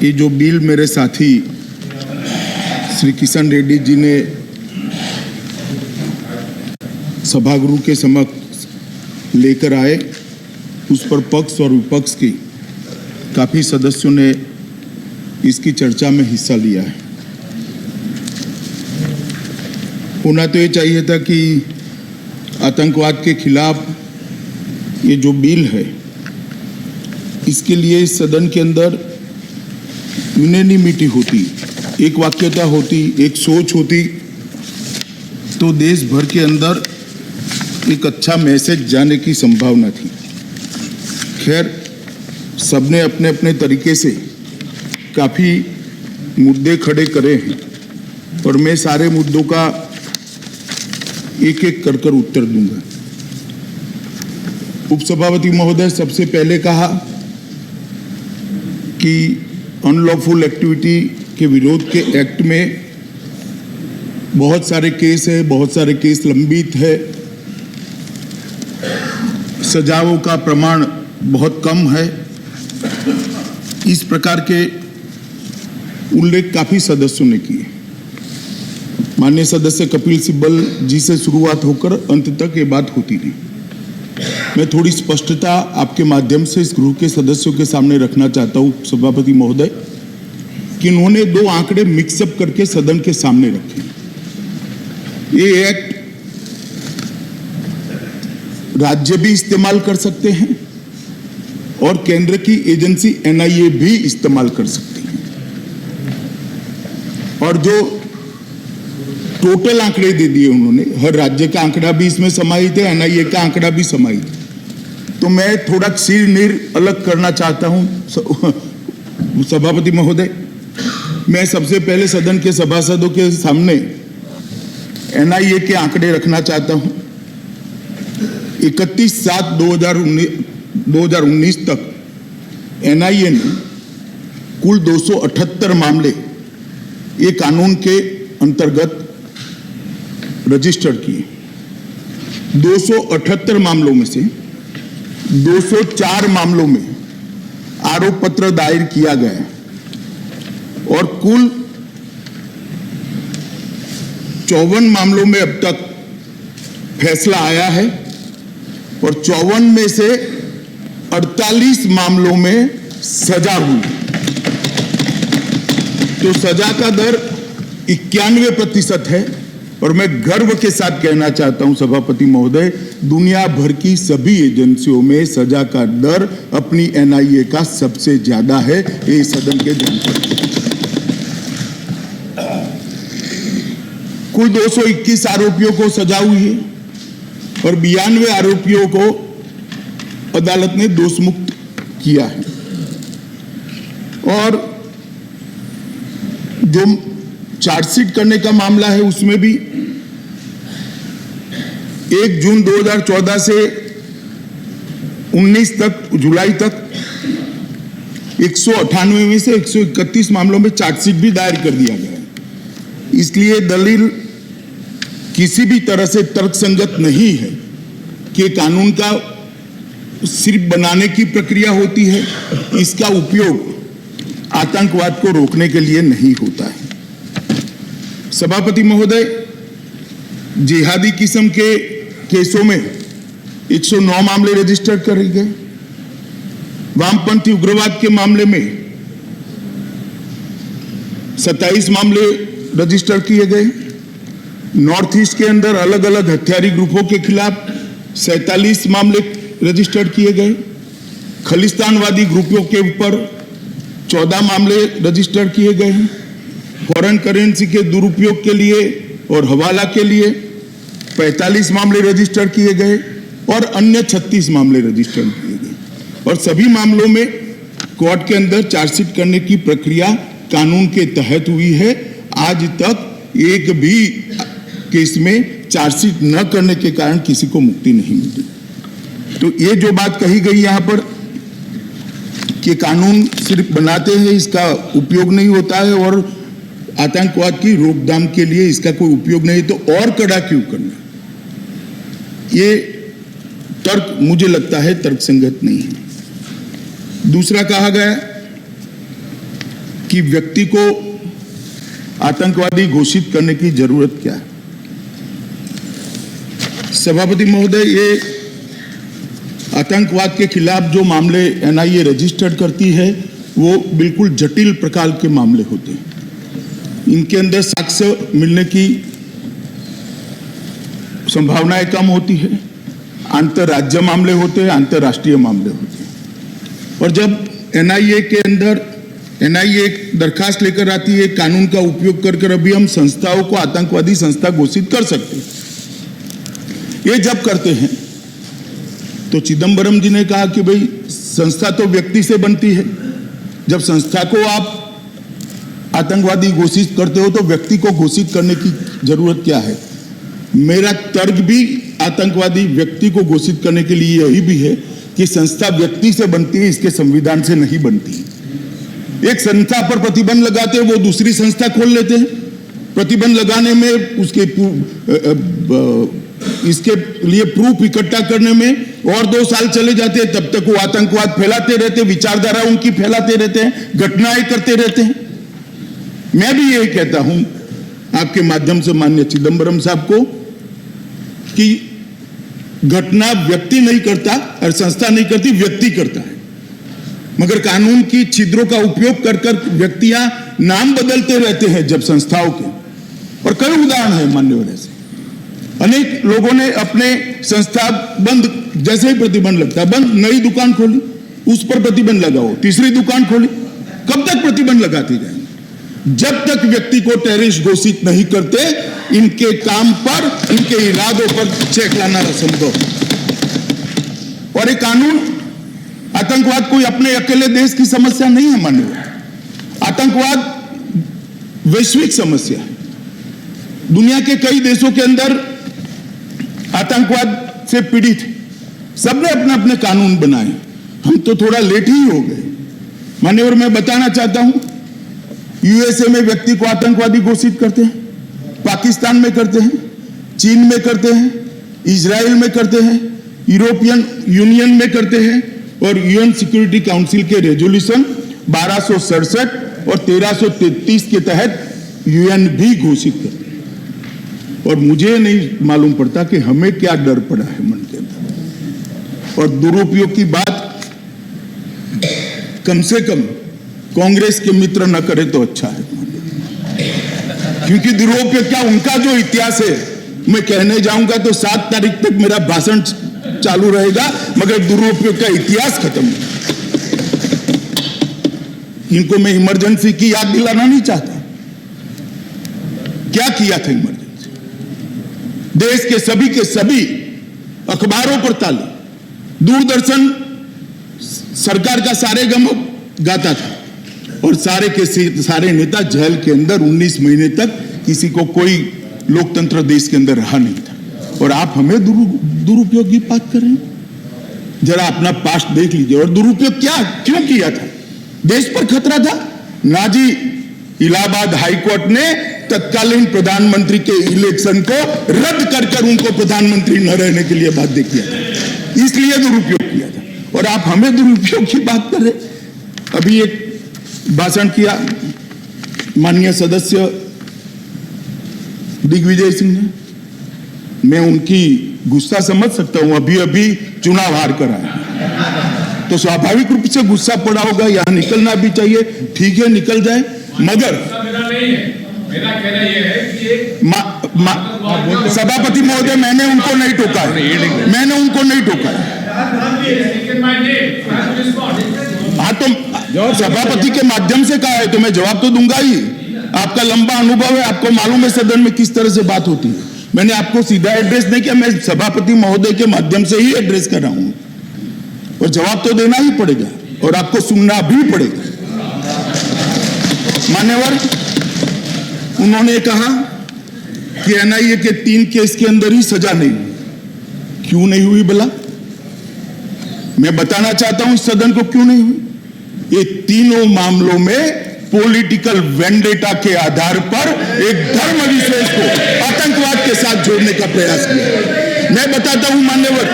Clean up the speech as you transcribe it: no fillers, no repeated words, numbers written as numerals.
ये जो बिल मेरे साथी श्री किशन रेड्डी जी ने सभागृह के समक्ष लेकर आए, उस पर पक्ष और विपक्ष की काफ़ी सदस्यों ने इसकी चर्चा में हिस्सा लिया है। होना तो ये चाहिए था कि आतंकवाद के खिलाफ ये जो बिल है, इसके लिए इस सदन के अंदर यूनानिमिटी होती, एक वाक्यता होती, एक सोच होती, तो देश भर के अंदर एक अच्छा मैसेज जाने की संभावना थी। खैर, सबने अपने अपने तरीके से काफ़ी मुद्दे खड़े करे हैं और मैं सारे मुद्दों का एक एक कर उत्तर दूंगा। उपसभापति महोदय, सबसे पहले कहा कि अनलॉफुल एक्टिविटी के विरोध के एक्ट में बहुत सारे केस है, बहुत सारे केस लंबित है, सजाओं का प्रमाण बहुत कम है। इस प्रकार के उल्लेख काफी सदस्यों ने किए। माननीय सदस्य कपिल सिब्बल जी से शुरुआत होकर अंत तक ये बात होती रही। मैं थोड़ी स्पष्टता आपके माध्यम से इस गृह के सदस्यों के सामने रखना चाहता हूं सभापति महोदय, कि उन्होंने दो आंकड़े मिक्सअप करके सदन के सामने रखे। ये एक्ट राज्य भी इस्तेमाल कर सकते हैं और केंद्र की एजेंसी एनआईए भी इस्तेमाल कर सकती है, और जो टोटल आंकड़े दे दिए उन्होंने, हर राज्य का आंकड़ा भी इसमें समाहित है, एनआईए का आंकड़ा भी समाहित है। तो मैं थोड़ा सिर नीर अलग करना चाहता हूं सभापति महोदय। मैं सबसे पहले सदन के सभासदों के सामने एनआईए के आंकड़े रखना चाहता हूं। 31/7/2019 तक एनआईए ने कुल 278 मामले ये कानून के अंतर्गत रजिस्टर किए। 278 मामलों में से 204 मामलों में आरोप पत्र दायर किया गया और कुल 54 मामलों में अब तक फैसला आया है और 54 में से 48 मामलों में सजा हुई। तो सजा का दर 91% है और मैं गर्व के साथ कहना चाहता हूं सभापति महोदय, दुनिया भर की सभी एजेंसियों में सजा का दर अपनी एनआईए का सबसे ज्यादा है। ये सदन के जानकारी। कुल 221 आरोपियों को सजा हुई है और 92 आरोपियों को अदालत ने दोषमुक्त किया है। और जो चार्जशीट करने का मामला है, उसमें भी 1 जून 2014 से 19 तक, जुलाई तक 198 में से 131 मामलों में चार्जशीट भी दायर कर दिया गया है। इसलिए दलील किसी भी तरह से तर्कसंगत नहीं है कि कानून का सिर्फ बनाने की प्रक्रिया होती है, इसका उपयोग आतंकवाद को रोकने के लिए नहीं होता है। सभापति महोदय, जिहादी किस्म के केसों में 109 मामले रजिस्टर करे गए। वामपंथी उग्रवाद के मामले में 27 मामले रजिस्टर किए गए। नॉर्थ ईस्ट के अंदर अलग अलग हथियारी ग्रुपों के खिलाफ 47 मामले रजिस्टर किए गए। खलिस्तानवादी ग्रुपों के ऊपर 14 मामले रजिस्टर किए गए हैं। फॉरेन करेंसी के दुरुपयोग के लिए और हवाला के लिए 45 मामले रजिस्टर किए गए और अन्य 36 मामले रजिस्टर किए गए। और सभी मामलों में कोर्ट के अंदर चार्जशीट करने की प्रक्रिया कानून के तहत हुई है। आज तक एक भी केस में चार्जशीट न करने के कारण किसी को मुक्ति नहीं मिली। तो ये जो बात कही गई यहाँ पर कि कानून सिर्फ बनाते हैं, इसका उपयोग नहीं होता है और आतंकवाद की रोकथाम के लिए इसका कोई उपयोग नहीं, तो और कड़ा क्यों करना? ये तर्क मुझे लगता है तर्कसंगत नहीं है। दूसरा कहा गया कि व्यक्ति को आतंकवादी घोषित करने की जरूरत क्या है। सभापति महोदय, ये आतंकवाद के खिलाफ जो मामले एनआईए रजिस्टर्ड करती है वो बिल्कुल जटिल प्रकार के मामले होते हैं। इनके अंदर साक्ष्य मिलने की संभावनाएं कम होती है। अंतरराज्य मामले होते हैं, अंतरराष्ट्रीय मामले होते हैं। और जब एनआईए के अंदर एनआईए एक दरखास्त लेकर आती है, कानून का उपयोग कर अभी हम संस्थाओं को आतंकवादी संस्था घोषित कर सकते हैं। ये जब करते हैं तो चिदंबरम जी ने कहा कि भाई संस्था तो व्यक्ति से बनती है, जब संस्था को आप आतंकवादी घोषित करते हो तो व्यक्ति को घोषित करने की जरूरत क्या है। मेरा तर्क भी आतंकवादी व्यक्ति को घोषित करने के लिए यही भी है कि संस्था व्यक्ति से बनती है, इसके संविधान से नहीं बनती है। एक संस्था पर प्रतिबंध लगाते हैं, वो दूसरी संस्था खोल लेते हैं। प्रतिबंध लगाने में उसके इसके लिए प्रूफ इकट्ठा करने में और 2 साल चले जाते हैं, तब तक वो आतंकवाद फैलाते रहते हैं, विचारधारा उनकी फैलाते रहते हैं, घटनाएं करते रहते हैं। मैं भी यही कहता हूं आपके माध्यम से माननीय चिदंबरम साहब को कि घटना व्यक्ति नहीं करता और संस्था नहीं करती, व्यक्ति करता है। मगर कानून की छिद्रों का उपयोग कर व्यक्तियां नाम बदलते रहते हैं जब संस्थाओं के, और कई उदाहरण है मान्यवर ऐसे। अनेक लोगों ने अपने संस्था बंद, जैसे ही प्रतिबंध लगता है बंद, नई दुकान खोली, उस पर प्रतिबंध लगाओ, तीसरी दुकान खोली। कब तक प्रतिबंध लगाती जाएंगे? जब तक व्यक्ति को टेररिस्ट घोषित नहीं करते, इनके काम पर, इनके इरादों पर चेक लाना असंभव। और ये कानून, आतंकवाद कोई अपने अकेले देश की समस्या नहीं है माननीय। आतंकवाद वैश्विक समस्या है। दुनिया के कई देशों के अंदर आतंकवाद से पीड़ित सबने अपने अपने कानून बनाए। हम तो थोड़ा लेट ही हो गए मान्यवर। मैं बताना चाहता हूं, यूएसए में व्यक्ति को आतंकवादी घोषित करते हैं, पाकिस्तान में करते हैं, चीन में करते हैं, इजराइल में करते हैं, यूरोपियन यूनियन में करते हैं, और यूएन सिक्योरिटी काउंसिल के रेजोल्यूशन 1267 और 1333 के तहत यूएन भी घोषित करते हैं। और मुझे नहीं मालूम पड़ता कि हमें क्या डर पड़ा है मन के अंदर। और दुरुपयोग की बात कम से कम कांग्रेस के मित्र न करे तो अच्छा है, क्योंकि दुरुपयोग क्या, उनका जो इतिहास है, मैं कहने जाऊंगा तो 7 तारीख तक मेरा भाषण चालू रहेगा, मगर दुरुपयोग का इतिहास खत्म नहीं। इनको मैं इमरजेंसी की याद दिलाना नहीं चाहता। क्या किया था इमरजेंसी? देश के सभी अखबारों पर ताली, दूरदर्शन सरकार का सारे गम गाता था, और सारे के सारे नेता जेल के अंदर 19 महीने तक, किसी को कोई लोकतंत्र देश के अंदर रहा नहीं था। और आप हमें दुरुपयोग की बात कर रहे हैं। जरा अपना पास्ट देख लीजिए। और दुरुपयोग क्या, क्यों किया था? देश पर खतरा था ना जी। इलाहाबाद हाईकोर्ट ने तत्कालीन प्रधानमंत्री के इलेक्शन को रद्द कर उनको प्रधानमंत्री न रहने के लिए बाध्य किया था, इसलिए दुरुपयोग किया था। और आप हमें दुरुपयोग की बात कर रहे। अभी एक भाषण किया माननीय सदस्य दिग्विजय सिंह ने, मैं उनकी गुस्सा समझ सकता हूं। अभी चुनाव हार कर आए तो स्वाभाविक रूप से गुस्सा पड़ा होगा, यहां निकलना भी चाहिए, ठीक है निकल जाए। मगर मेरा कहना यह है कि सभापति महोदय, मैंने उनको नहीं टोका है, मैंने उनको नहीं टोका है। हाँ तो सभापति के माध्यम से कहा है तो मैं जवाब तो दूंगा ही। आपका लंबा अनुभव है, आपको मालूम है सदन में किस तरह से बात होती है। मैंने आपको सीधा एड्रेस नहीं किया, मैं सभापति महोदय के माध्यम से ही एड्रेस कर रहा हूं, और जवाब तो देना ही पड़ेगा और आपको सुनना भी पड़ेगा। मान्यवर, उन्होंने कहा कि एनआईए के 3 केस के अंदर ही सजा नहीं हुई। क्यों नहीं हुई भला? मैं बताना चाहता हूं इस सदन को क्यों नहीं हुई। ये तीनों मामलों में पॉलिटिकल वेंडेटा के आधार पर एक धर्म विशेष को आतंकवाद के साथ जोड़ने का प्रयास किया। मैं बताता हूं मान्यवर,